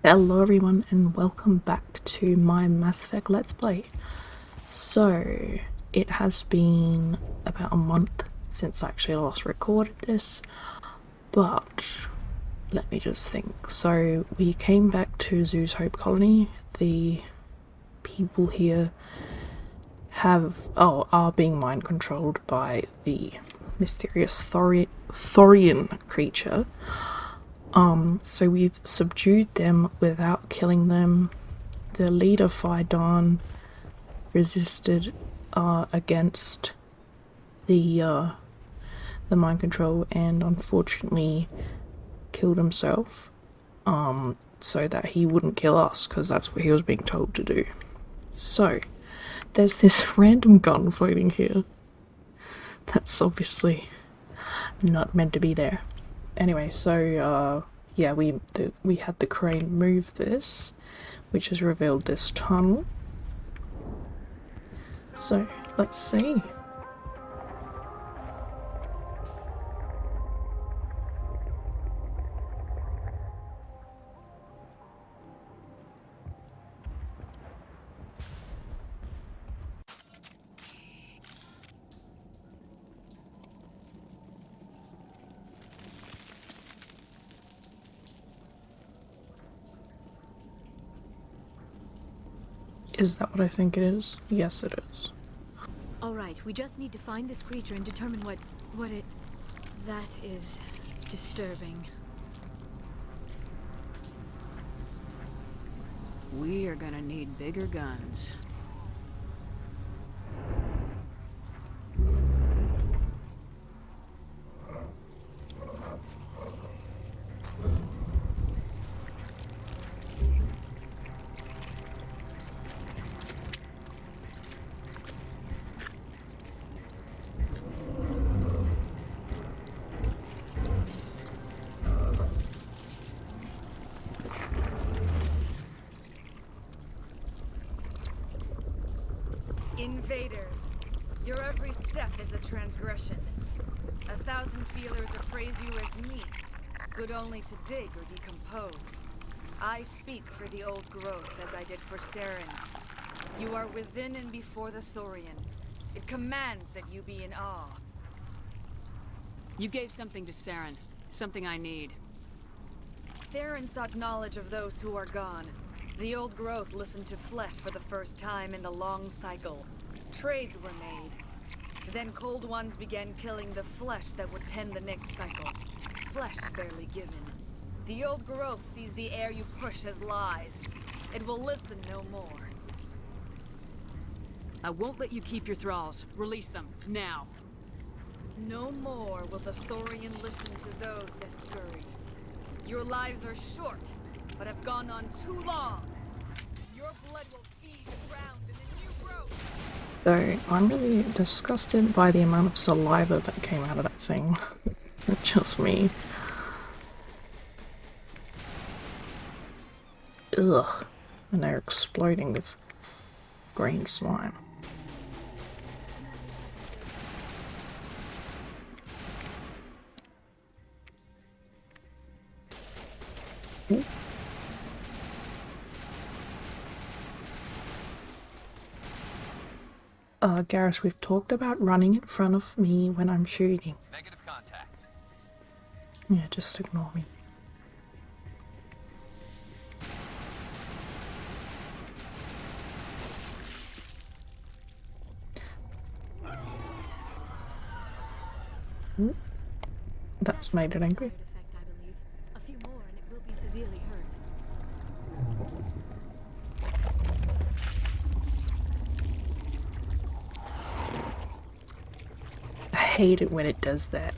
Hello everyone and welcome back to my Mass Effect Let's Play. So, it has been about a month since I actually last recorded this, but let me just think. So, we came back to Zoo's Hope Colony. The people here are being mind controlled by the mysterious Thorian creature. So we've subdued them without killing them. The leader, Phaidon, resisted against the mind control and unfortunately killed himself so that he wouldn't kill us, because that's what he was being told to do. So there's this random gun floating here that's obviously not meant to be there. Anyway, so yeah, we had the crane move this, which has revealed this tunnel. So let's see. Is that what I think it is? Yes, it is. Alright, we just need to find this creature and determine what it... That is... disturbing. We are gonna need bigger guns. Invaders, your every step is a transgression. 1,000 feelers appraise you as meat, good only to dig or decompose. I speak for the old growth as I did for Saren. You are within and before the Thorian. It commands that you be in awe. You gave something to Saren. Something I need. Saren sought knowledge of those who are gone. The old growth listened to flesh for the first time in the long cycle. Trades were made. Then cold ones began killing the flesh that would tend the next cycle. Flesh fairly given. The old growth sees the air you push as lies. It will listen no more. I won't let you keep your thralls. Release them, now. No more will the Thorian listen to those that scurry. Your lives are short, but have gone on too long. Your blood will feed the ground in a new growth. So I'm really disgusted by the amount of saliva that came out of that thing. Just me. Ugh. And they're exploding with green slime. Ooh. Garrus, we've talked about running in front of me when I'm shooting. Negative contact. Yeah, just ignore me. Ooh. That's made it angry. Side effect, I believe. A few more and it will be severely hurt. I hate it when it does that.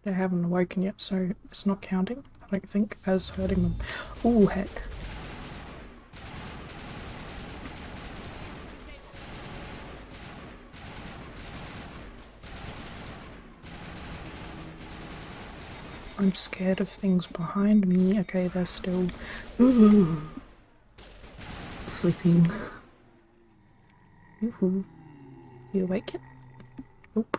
They haven't awoken yet, so it's not counting, I don't think, as hurting them. Ooh, heck. I'm scared of things behind me. Okay, they're still sleeping. Ooh. You awake yet? Nope.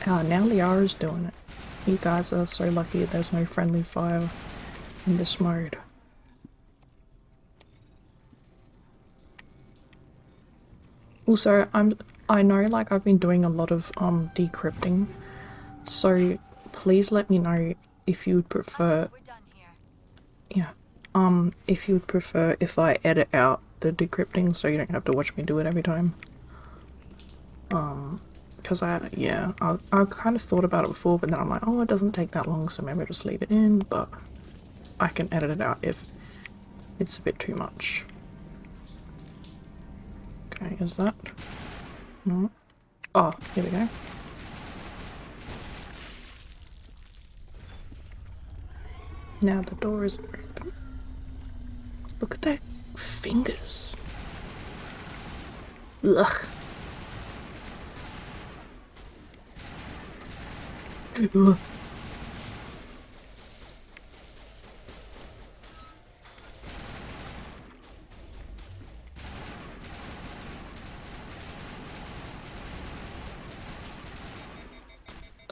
Oh, now Liara's doing it. You guys are so lucky there's no friendly fire in this mode. Also, I know like I've been doing a lot of decrypting, so please let me know if you would prefer. We're done here. Yeah. If you would prefer if I edit out the decrypting so you don't have to watch me do it every time. Because I kind of thought about it before, but then I'm like, oh, it doesn't take that long, so maybe I'll just leave it in, but I can edit it out if it's a bit too much. Okay, is that? No. Oh, here we go. Now the door is open. Look at their fingers. Ugh. Ugh.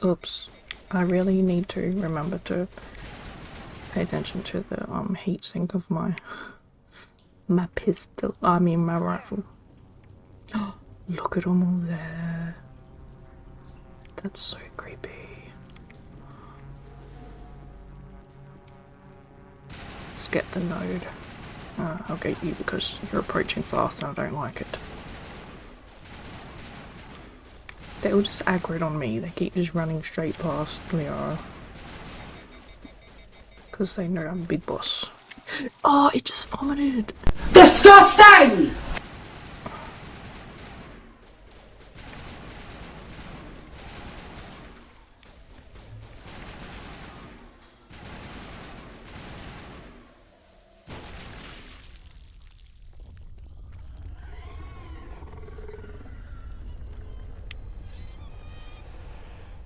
Oops. I really need to remember to pay attention to the heatsink of my pistol. I mean my rifle. Look at them all there. That's so creepy. Let's get the node. I'll get you because you're approaching fast and I don't like it. They all just aggroed on me. They keep just running straight past Liara. Because they know I'm big boss. Oh, it just vomited. Disgusting!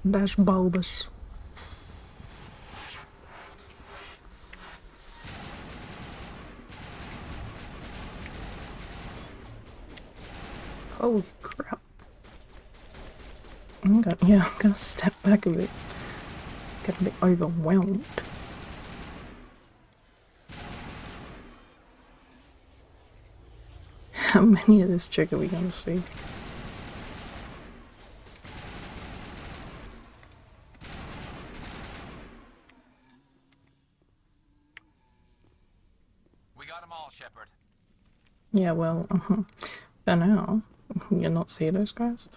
That's bulbous. Holy crap. I'm gonna step back a bit. Get a bit overwhelmed. How many of this chick are we gonna see? We got them all, Shepard. Yeah, well, for now, you not see those guys?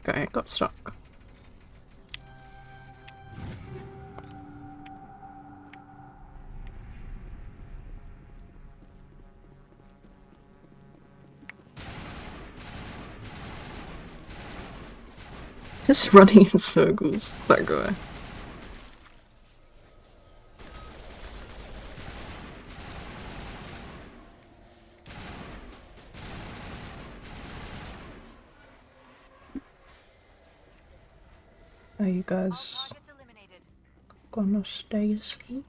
Okay, it got stuck. Just running in circles, that guy. Are you guys gonna stay asleep?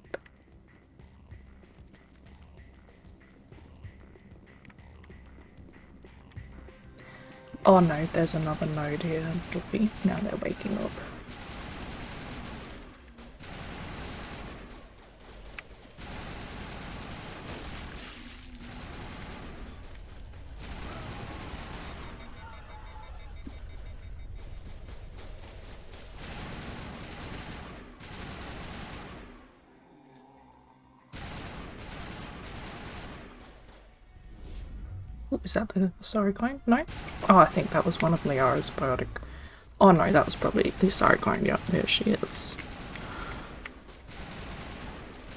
Oh no, there's another node here. Now they're waking up. Oh, is that the Sorry No? Oh, I think that was one of Liara's biotic. Oh no, that was probably the Sorry. Yeah, there she is.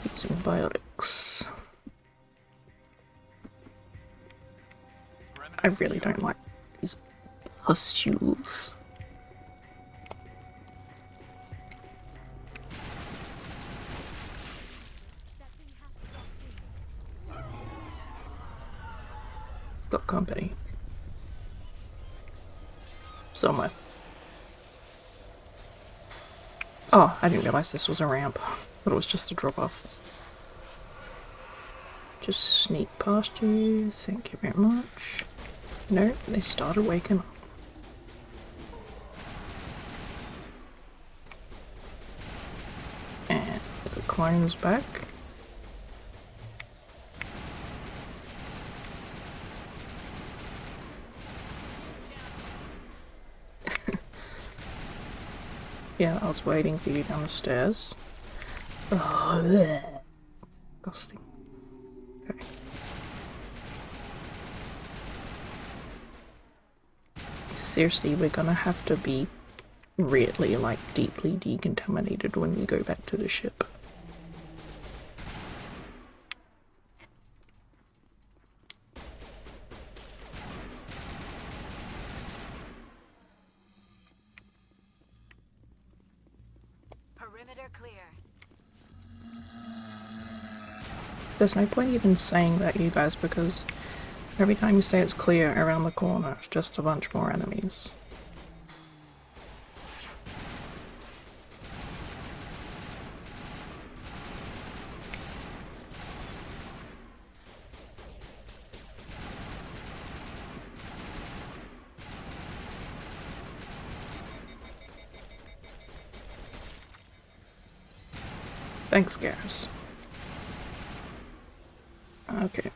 Using biotics. I really don't like these pustules. Got company. Somewhere. Oh, I didn't realize this was a ramp. Thought it was just a drop off. Just sneak past you. Thank you very much. No, they started waking up. And the clone's back. Yeah, I was waiting for you down the stairs. Oh, bleh. Disgusting. Okay. Seriously, we're gonna have to be really, like, deeply decontaminated when we go back to the ship. Perimeter clear. There's no point even saying that, you guys, because every time you say it's clear around the corner, it's just a bunch more enemies. Thanks, Garrus. Okay.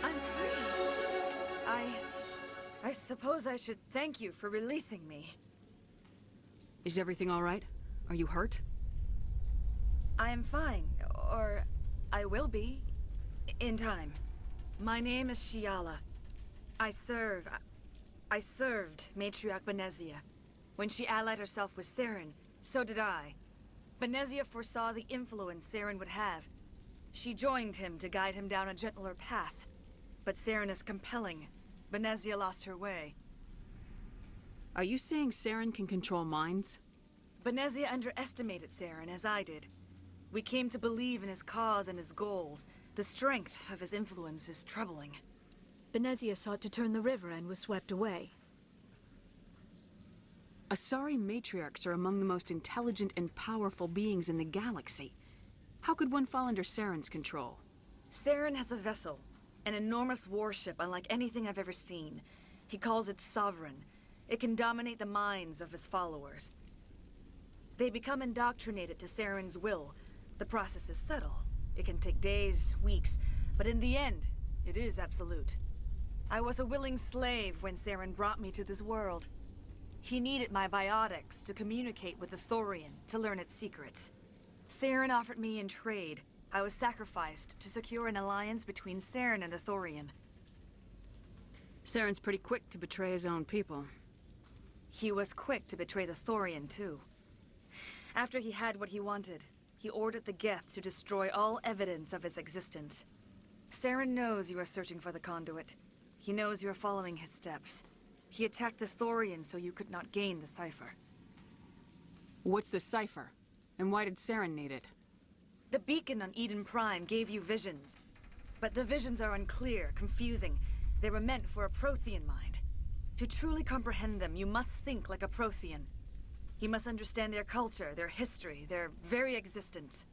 I'm free. I suppose I should thank you for releasing me. Is everything all right? Are you hurt? I am fine, or I will be, in time. My name is Shiala. I served Matriarch Benezia. When she allied herself with Saren, so did I. Benezia foresaw the influence Saren would have. She joined him to guide him down a gentler path. But Saren is compelling. Benezia lost her way. Are you saying Saren can control minds? Benezia underestimated Saren, as I did. We came to believe in his cause and his goals. The strength of his influence is troubling. Benezia sought to turn the river and was swept away. Asari matriarchs are among the most intelligent and powerful beings in the galaxy. How could one fall under Saren's control? Saren has a vessel, an enormous warship unlike anything I've ever seen. He calls it Sovereign. It can dominate the minds of his followers. They become indoctrinated to Saren's will. The process is subtle. It can take days, weeks, but in the end, it is absolute. I was a willing slave when Saren brought me to this world. He needed my biotics to communicate with the Thorian, to learn its secrets. Saren offered me in trade. I was sacrificed to secure an alliance between Saren and the Thorian. Saren's pretty quick to betray his own people. He was quick to betray the Thorian, too. After he had what he wanted, he ordered the Geth to destroy all evidence of its existence. Saren knows you are searching for the conduit. He knows you are following his steps. He attacked the Thorian so you could not gain the cipher. What's the cipher? And why did Saren need it? The beacon on Eden Prime gave you visions. But the visions are unclear, confusing. They were meant for a Prothean mind. To truly comprehend them, you must think like a Prothean. You must understand their culture, their history, their very existence.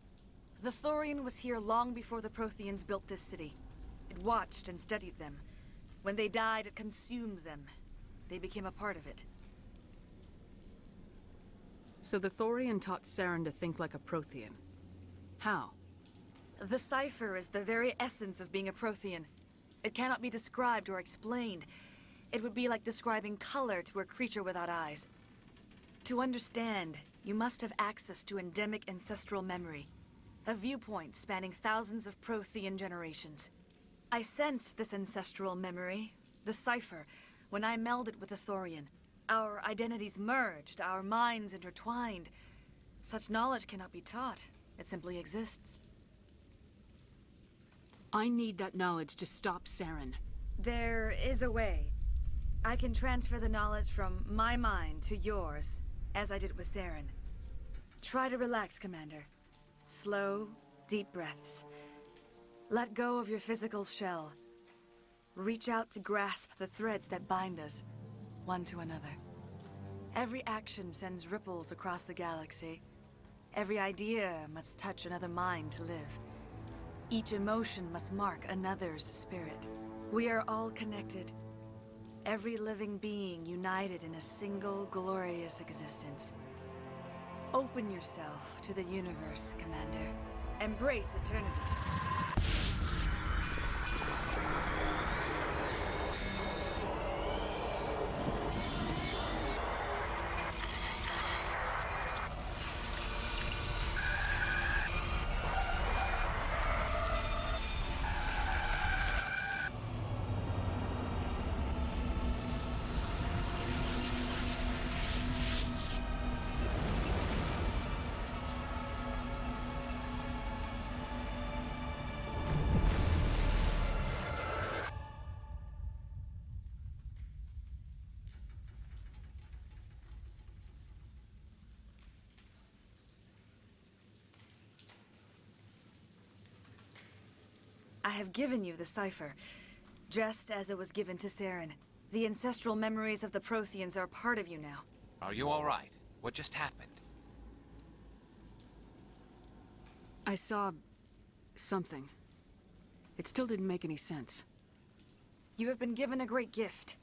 The Thorian was here long before the Protheans built this city. It watched and studied them. When they died, it consumed them. They became a part of it. So the Thorian taught Saren to think like a Prothean. How? The cipher is the very essence of being a Prothean. It cannot be described or explained. It would be like describing color to a creature without eyes. To understand, you must have access to endemic ancestral memory. A viewpoint spanning thousands of Prothean generations. I sensed this ancestral memory, the cipher, when I melded with the Thorian. Our identities merged, our minds intertwined. Such knowledge cannot be taught. It simply exists. I need that knowledge to stop Saren. There is a way. I can transfer the knowledge from my mind to yours, as I did with Saren. Try to relax, Commander. Slow, deep breaths. Let go of your physical shell. Reach out to grasp the threads that bind us, one to another. Every action sends ripples across the galaxy. Every idea must touch another mind to live. Each emotion must mark another's spirit. We are all connected. Every living being united in a single glorious existence. Open yourself to the universe, Commander. Embrace eternity. I have given you the cipher, just as it was given to Saren. The ancestral memories of the Protheans are part of you now. Are you all right? What just happened? I saw... something. It still didn't make any sense. You have been given a great gift.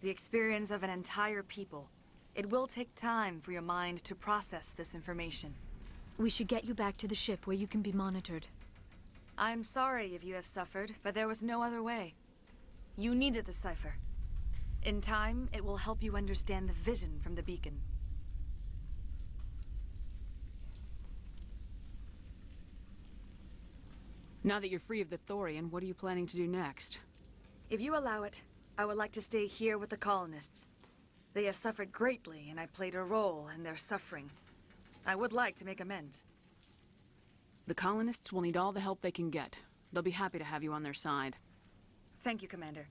The experience of an entire people. It will take time for your mind to process this information. We should get you back to the ship where you can be monitored. I'm sorry if you have suffered, but there was no other way. You needed the cipher. In time, it will help you understand the vision from the beacon. Now that you're free of the Thorian, what are you planning to do next? If you allow it, I would like to stay here with the colonists. They have suffered greatly, and I played a role in their suffering. I would like to make amends. The colonists will need all the help they can get. They'll be happy to have you on their side. Thank you, Commander.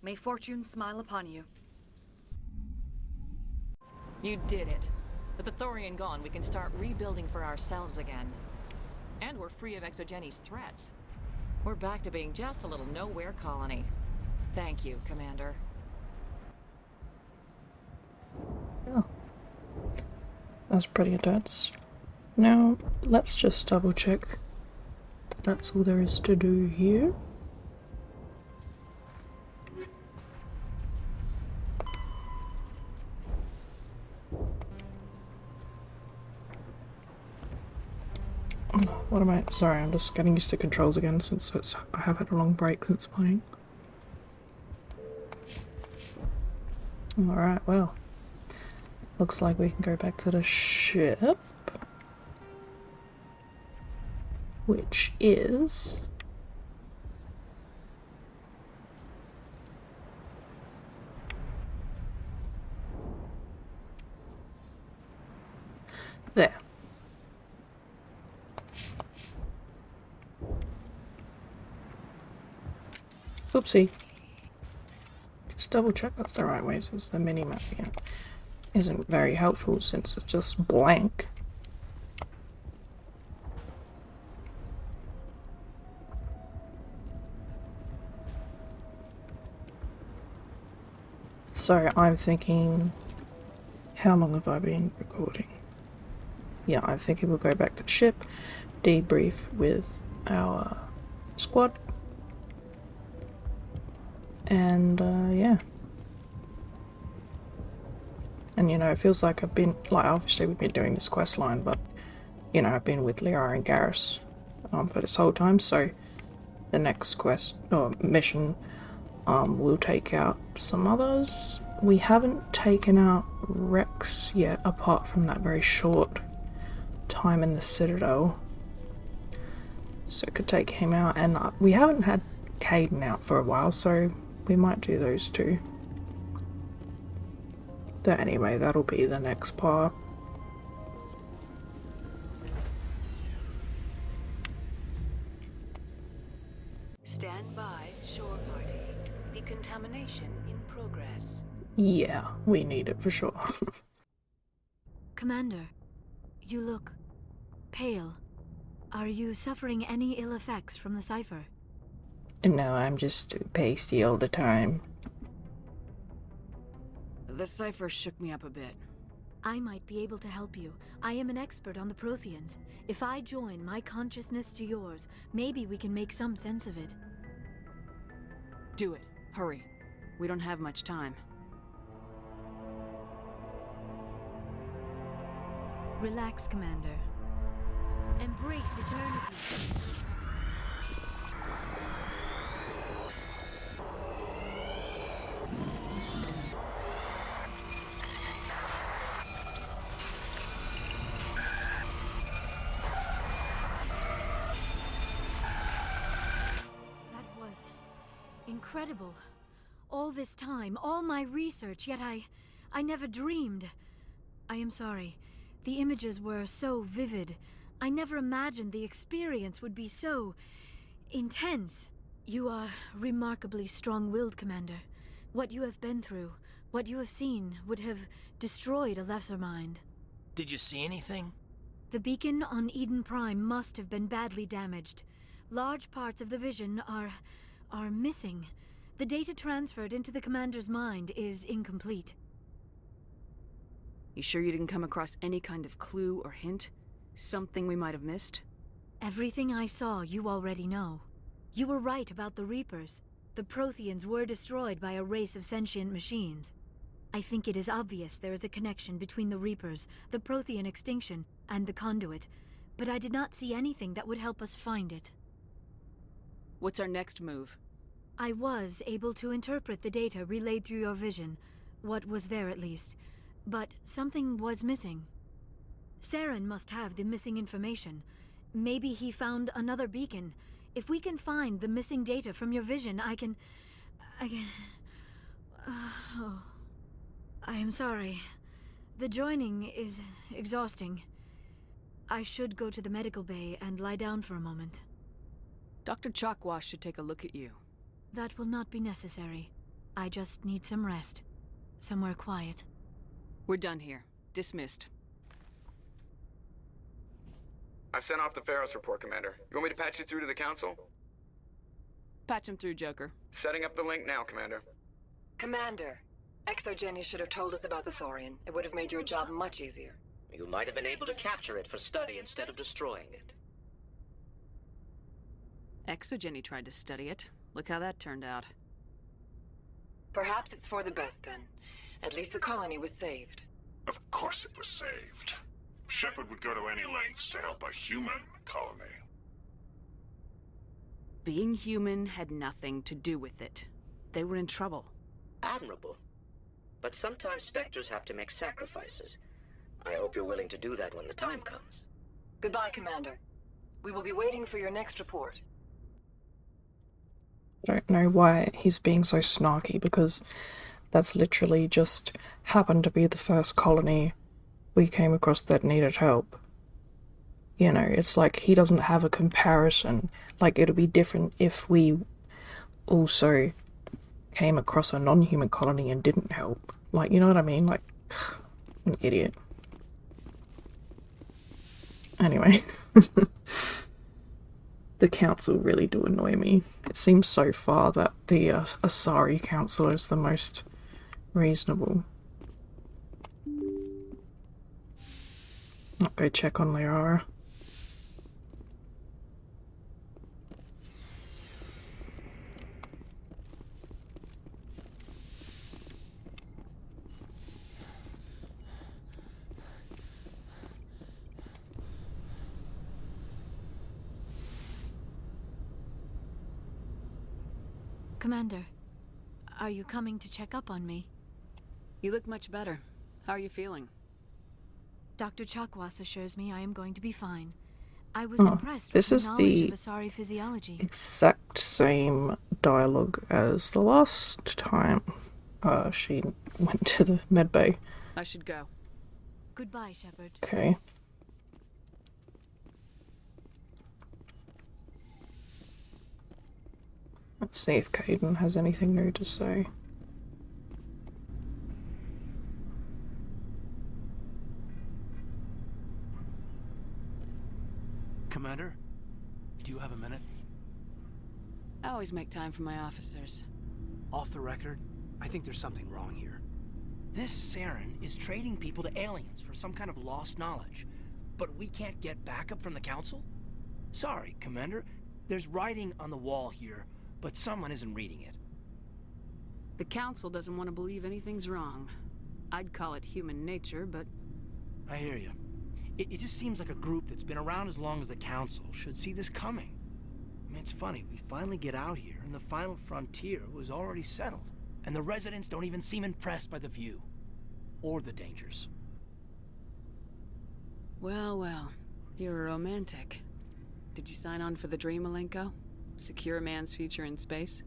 May fortune smile upon you. You did it. With the Thorian gone, we can start rebuilding for ourselves again. And we're free of Exogenes' threats. We're back to being just a little nowhere colony. Thank you, Commander. Yeah. That's pretty intense. Now, let's just double check that that's all there is to do here. What am I? Sorry, I'm just getting used to controls again since I have had a long break since playing. Alright, well. Looks like we can go back to the ship. Which is... there. Oopsie. Just double check that's the right way since the mini-map here isn't very helpful since it's just blank. So I'm thinking, how long have I been recording? Yeah, I'm thinking we'll go back to the ship, debrief with our squad, and yeah. And you know, it feels like I've been, like obviously we've been doing this quest line, but you know, I've been with Liara and Garrus for this whole time, so the next quest, or mission, we'll take out some others. We haven't taken out Rex yet, apart from that very short time in the Citadel. So it could take him out, and we haven't had Caden out for a while, so we might do those two. So anyway, that'll be the next part. Stand by, shore party. Decontamination in progress. Yeah, we need it for sure. Commander, you look pale. Are you suffering any ill effects from the cipher? No, I'm just pasty all the time. The cipher shook me up a bit. I might be able to help you. I am an expert on the Protheans. If I join my consciousness to yours, maybe we can make some sense of it. Do it. Hurry. We don't have much time. Relax, Commander. Embrace eternity. That was incredible. All this time, all my research, yet I never dreamed. I am sorry. The images were so vivid. I never imagined the experience would be so intense. You are remarkably strong-willed, Commander. What you have been through, what you have seen, would have destroyed a lesser mind. Did you see anything? The beacon on Eden Prime must have been badly damaged. Large parts of the vision are missing. The data transferred into the Commander's mind is incomplete. You sure you didn't come across any kind of clue or hint? Something we might have missed? Everything I saw, you already know. You were right about the Reapers. The Protheans were destroyed by a race of sentient machines. I think it is obvious there is a connection between the Reapers, the Prothean extinction, and the Conduit, but I did not see anything that would help us find it. What's our next move? I was able to interpret the data relayed through your vision, what was there at least, but something was missing. Saren must have the missing information. Maybe he found another beacon. If we can find the missing data from your vision, I can... Oh. I am sorry. The joining is exhausting. I should go to the medical bay and lie down for a moment. Dr. Chalkwash should take a look at you. That will not be necessary. I just need some rest. Somewhere quiet. We're done here. Dismissed. I've sent off the Feros report, Commander. You want me to patch you through to the Council? Patch him through, Joker. Setting up the link now, Commander. Commander, Exogeny should have told us about the Thorian. It would have made your job much easier. You might have been able to capture it for study instead of destroying it. Exogeny tried to study it. Look how that turned out. Perhaps it's for the best, then. At least the colony was saved. Of course it was saved. Shepard would go to any lengths to help a human colony. Being human had nothing to do with it. They were in trouble. Admirable. But sometimes Spectres have to make sacrifices. I hope you're willing to do that when the time comes. Goodbye, Commander. We will be waiting for your next report. I don't know why he's being so snarky, because that's literally just happened to be the first colony we came across that needed help. You know, it's like he doesn't have a comparison. Like, it'll be different if we also came across a non-human colony and didn't help. Like, you know what I mean? Like, an idiot. Anyway. The council really do annoy me. It seems so far that the Asari council is the most reasonable. I'll go check on Liara. Commander, are you coming to check up on me? You look much better. How are you feeling? Dr. Chakwas assures me I am going to be fine. I was impressed with your knowledge of Asari physiology. Exact same dialogue as the last time she went to the medbay. I should go. Goodbye, Shepard. Okay. Let's see if Caden has anything new to say. Commander, do you have a minute? I always make time for my officers. Off the record, I think there's something wrong here. This Saren is trading people to aliens for some kind of lost knowledge, but we can't get backup from the Council? Sorry, Commander. There's writing on the wall here, but someone isn't reading it. The Council doesn't want to believe anything's wrong. I'd call it human nature, but... I hear you. It just seems like a group that's been around as long as the Council should see this coming. I mean, it's funny, we finally get out here, and the final frontier was already settled. And the residents don't even seem impressed by the view. Or the dangers. Well, well. You're a romantic. Did you sign on for the dream, Malenko? Secure a man's future in space?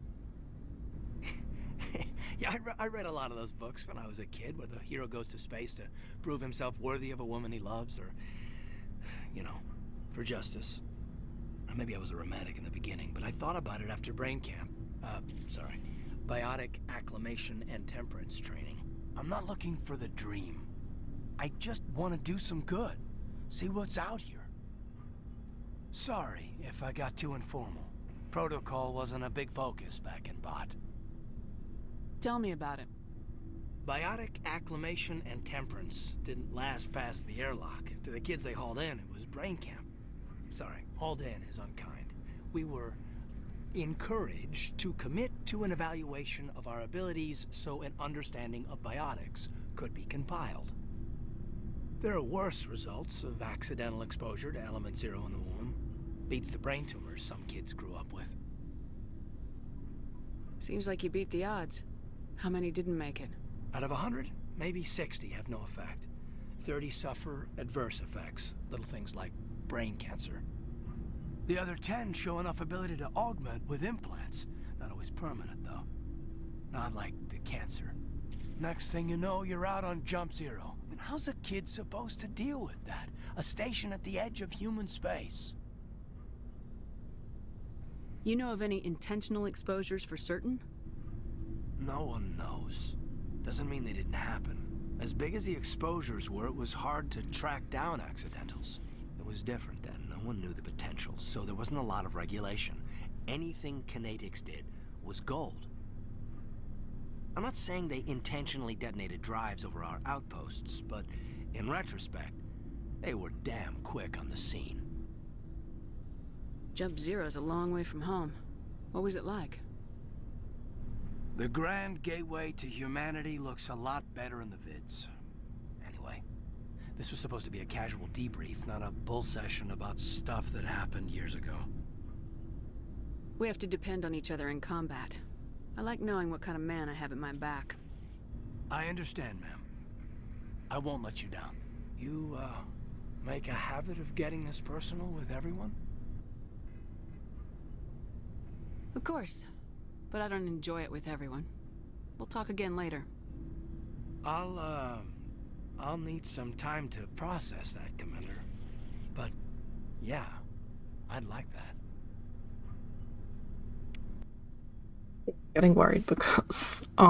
Yeah, I read a lot of those books when I was a kid, where the hero goes to space to prove himself worthy of a woman he loves, or, you know, for justice. Or maybe I was a romantic in the beginning, but I thought about it after brain camp. Biotic acclimation and temperance training. I'm not looking for the dream. I just want to do some good. See what's out here. Sorry if I got too informal. Protocol wasn't a big focus back in Bot. Tell me about it. Biotic acclimation and temperance didn't last past the airlock. To the kids they hauled in, it was brain camp. Sorry, hauled in is unkind. We were encouraged to commit to an evaluation of our abilities so an understanding of biotics could be compiled. There are worse results of accidental exposure to element 0 in the womb. Beats the brain tumors some kids grew up with. Seems like you beat the odds. How many didn't make it? Out of 100, maybe 60 have no effect. 30 suffer adverse effects, little things like brain cancer. The other 10 show enough ability to augment with implants. Not always permanent, though. Not like the cancer. Next thing you know, you're out on jump 0. I mean, how's a kid supposed to deal with that? A station at the edge of human space. You know of any intentional exposures for certain? No one knows. Doesn't mean they didn't happen. As big as the exposures were, it was hard to track down accidentals. It was different then. No one knew the potential, so there wasn't a lot of regulation. Anything Kinetics did was gold. I'm not saying they intentionally detonated drives over our outposts, but in retrospect, they were damn quick on the scene. Jump Zero's a long way from home. What was it like? The grand gateway to humanity looks a lot better in the vids. Anyway, this was supposed to be a casual debrief, not a bull session about stuff that happened years ago. We have to depend on each other in combat. I like knowing what kind of man I have at my back. I understand, ma'am. I won't let you down. You, make a habit of getting this personal with everyone? Of course. But I don't enjoy it with everyone. We'll talk again later. I'll need some time to process that, Commander. But, yeah, I'd like that. Getting worried because, you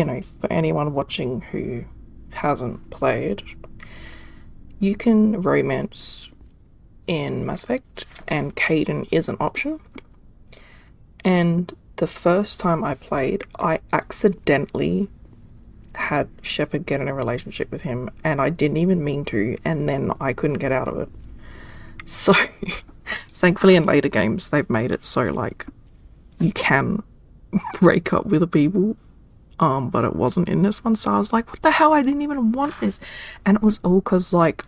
know, for anyone watching who hasn't played, you can romance in Mass Effect, and Caden is an option. And the first time I played, I accidentally had Shepard get in a relationship with him, and I didn't even mean to, and then I couldn't get out of it. So, thankfully in later games, they've made it so, like, you can break up with the people, but it wasn't in this one, so I was like, what the hell, I didn't even want this. And it was all because, like,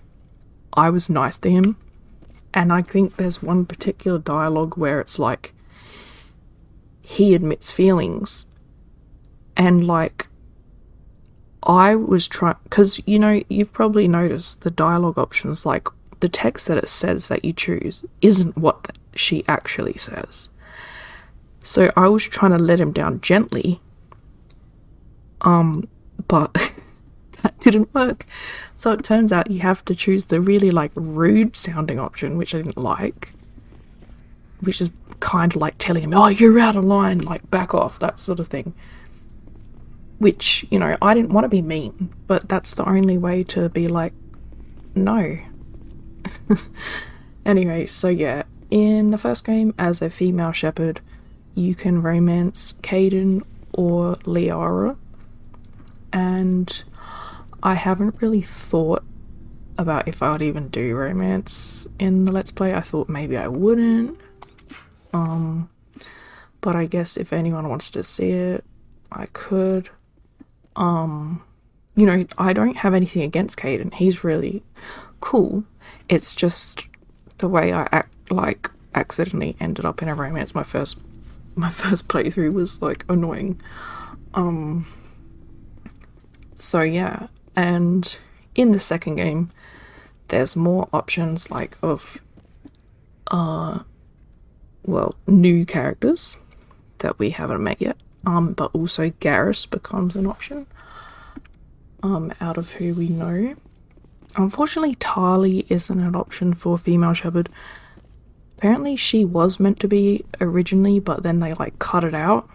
I was nice to him, and I think there's one particular dialogue where it's like, he admits feelings, and like, I was trying, because, you know, you've probably noticed the dialogue options, like, the text that it says that you choose isn't what she actually says. So I was trying to let him down gently, but that didn't work. So it turns out you have to choose the really, like, rude sounding option, which I didn't like, which is kind of like telling him, oh, you're out of line, like, back off, that sort of thing. Which, you know, I didn't want to be mean, but that's the only way to be like, no. Anyway, so yeah, in the first game, as a female shepherd, you can romance Caden or Liara, and I haven't really thought about if I would even do romance in the Let's Play. I thought maybe I wouldn't, but I guess if anyone wants to see it, I could. You know, I don't have anything against Caden. He's really cool. It's just the way I accidentally ended up in a romance. My first playthrough was like annoying. So yeah, and in the second game, there's more options like of well, new characters that we haven't met yet. But also Garrus becomes an option. Out of who we know. Unfortunately, Tali isn't an option for female shepherd. Apparently she was meant to be originally, but then they like cut it out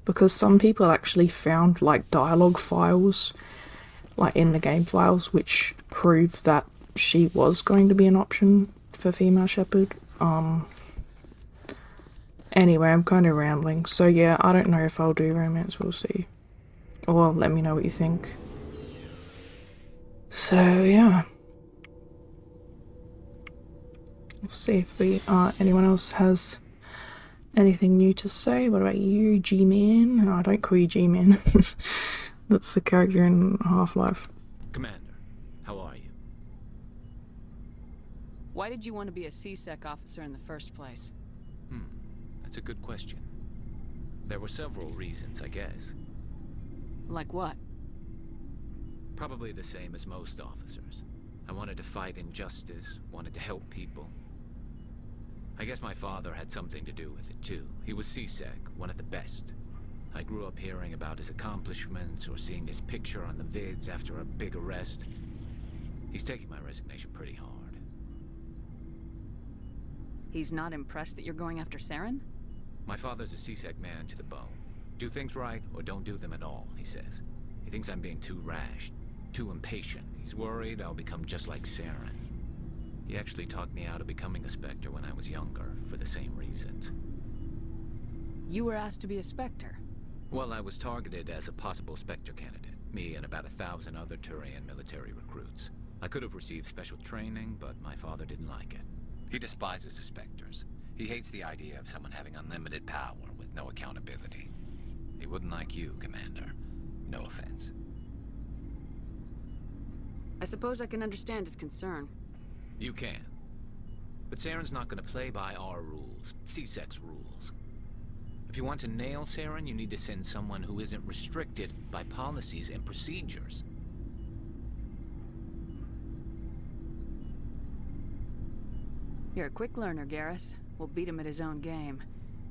because some people actually found like dialogue files like in the game files which prove that she was going to be an option for female shepherd. Anyway, I'm kind of rambling. So yeah, I don't know if I'll do romance, we'll see. Or let me know what you think. So yeah. We'll see if anyone else has anything new to say. What about you, G-Man? No, I don't call you G-Man. That's the character in Half-Life. Commander, how are you? Why did you want to be a CSEC officer in the first place? That's a good question. There were several reasons, I guess. Like what? Probably the same as most officers. I wanted to fight injustice, wanted to help people. I guess my father had something to do with it too. He was CSEC, one of the best. I grew up hearing about his accomplishments or seeing his picture on the vids after a big arrest. He's taking my resignation pretty hard. He's not impressed that you're going after Saren? My father's a CSEC man to the bone. Do things right or don't do them at all, he says. He thinks I'm being too rash, too impatient. He's worried I'll become just like Saren. He actually talked me out of becoming a Spectre when I was younger, for the same reasons. You were asked to be a Spectre? Well, I was targeted as a possible Spectre candidate. Me and about 1,000 other Thorian military recruits. I could have received special training, but my father didn't like it. He despises the Spectres. He hates the idea of someone having unlimited power with no accountability. He wouldn't like you, Commander. No offense. I suppose I can understand his concern. You can. But Saren's not going to play by our rules, CSEC's rules. If you want to nail Saren, you need to send someone who isn't restricted by policies and procedures. You're a quick learner, Garrus. We'll beat him at his own game.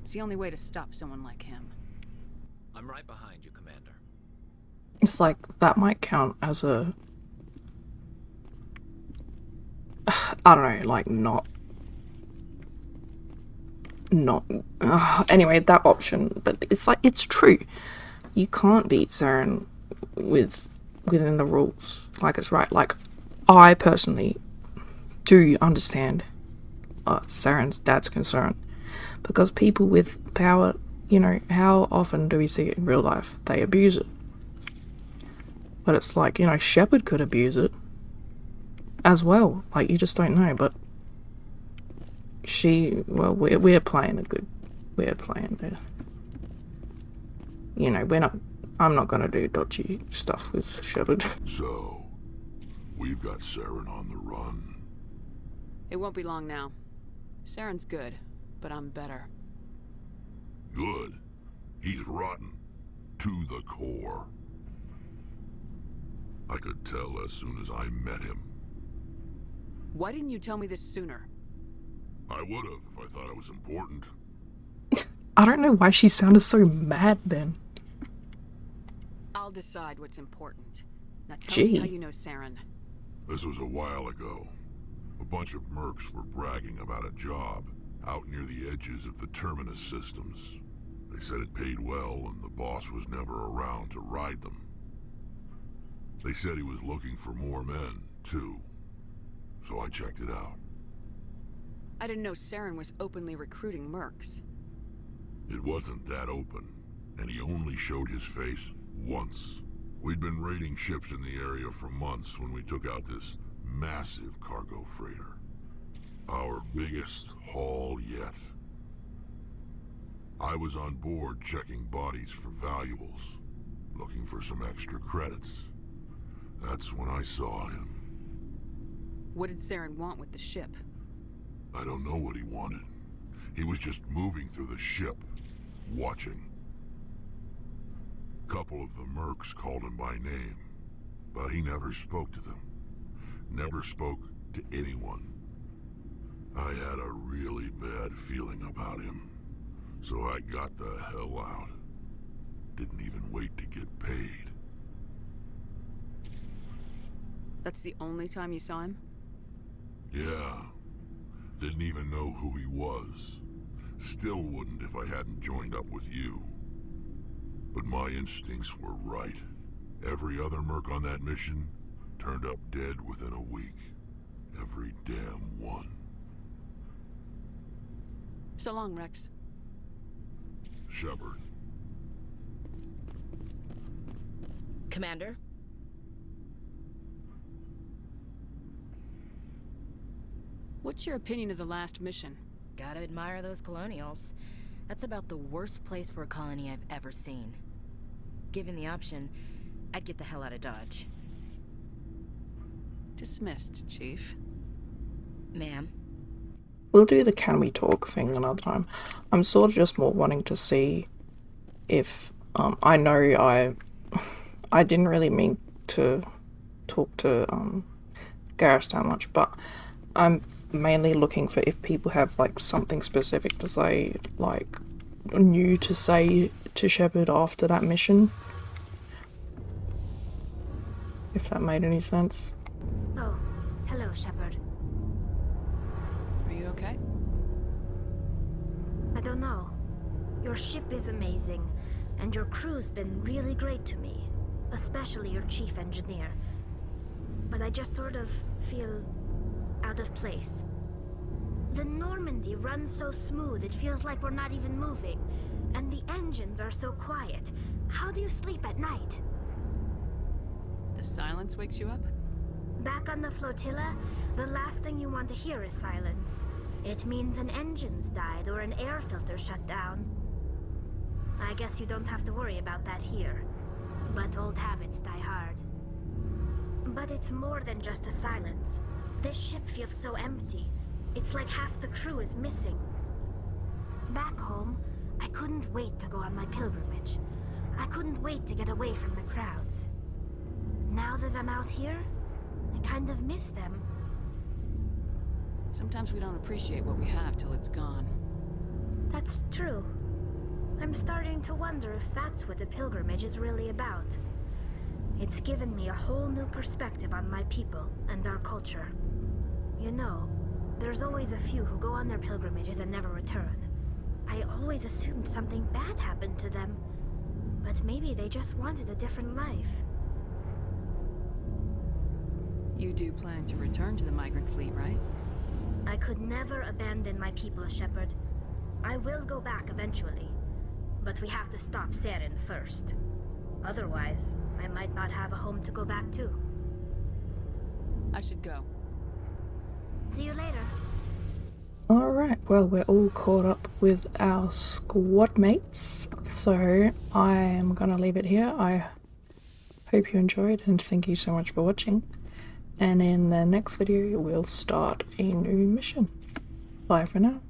It's the only way to stop someone like him. I'm right behind you, Commander. It's like, that might count as a... I don't know, like, not... Anyway, that option. But it's like, it's true. You can't beat Saren within the rules. Like, it's right. Like, I personally do understand Saren's dad's concern. Because people with power, you know, how often do we see it in real life? They abuse it. But it's like, you know, Shepard could abuse it as well. Like, you just don't know. But well, we're playing it. You know, I'm not gonna do dodgy stuff with Shepard. So, we've got Saren on the run. It won't be long now. Saren's good, but I'm better. Good? He's rotten. To the core. I could tell as soon as I met him. Why didn't you tell me this sooner? I would have if I thought it was important. I don't know why she sounded so mad then. I'll decide what's important. Now tell me how you know Saren. This was a while ago. A bunch of mercs were bragging about a job out near the edges of the Terminus systems. They said it paid well and the boss was never around to ride them. They said he was looking for more men, too. So I checked it out. I didn't know Saren was openly recruiting mercs. It wasn't that open, and he only showed his face once. We'd been raiding ships in the area for months when we took out this massive cargo freighter. Our biggest haul yet. I was on board checking bodies for valuables, looking for some extra credits. That's when I saw him. What did Saren want with the ship? I don't know what he wanted. He was just moving through the ship, watching. Couple of the mercs called him by name, but he never spoke to them. Never spoke to anyone. I had a really bad feeling about him, so I got the hell out. Didn't even wait to get paid. That's the only time you saw him? Yeah. Didn't even know who he was. Still wouldn't if I hadn't joined up with you. But my instincts were right. Every other merc on that mission turned up dead within a week. Every damn one. So long, Rex. Shepard. Commander? What's your opinion of the last mission? Gotta admire those colonials. That's about the worst place for a colony I've ever seen. Given the option, I'd get the hell out of Dodge. Dismissed, Chief. Ma'am? We'll do the can we talk thing another time. I'm sort of just more wanting to see if, I know I didn't really mean to talk to, Garrus that much, but I'm mainly looking for if people have, like, something specific to say, like, new to say to Shepard after that mission. If that made any sense. Oh, hello, Shepard. Are you okay? I don't know. Your ship is amazing, and your crew's been really great to me. Especially your chief engineer. But I just sort of feel out of place. The Normandy runs so smooth it feels like we're not even moving. And the engines are so quiet. How do you sleep at night? The silence wakes you up? Back on the flotilla, the last thing you want to hear is silence. It means an engine's died or an air filter shut down. I guess you don't have to worry about that here. But old habits die hard. But it's more than just the silence. This ship feels so empty. It's like half the crew is missing. Back home, I couldn't wait to go on my pilgrimage. I couldn't wait to get away from the crowds. Now that I'm out here, I kind of miss them. Sometimes we don't appreciate what we have till it's gone. That's true. I'm starting to wonder if that's what the pilgrimage is really about. It's given me a whole new perspective on my people and our culture. You know, there's always a few who go on their pilgrimages and never return. I always assumed something bad happened to them, but maybe they just wanted a different life. You do plan to return to the migrant fleet, right? I could never abandon my people, Shepard. I will go back eventually, but we have to stop Saren first. Otherwise, I might not have a home to go back to. I should go. See you later. Alright, well, we're all caught up with our squad mates, so I am gonna leave it here. I hope you enjoyed and thank you so much for watching. And in the next video, we'll start a new mission. Bye for now.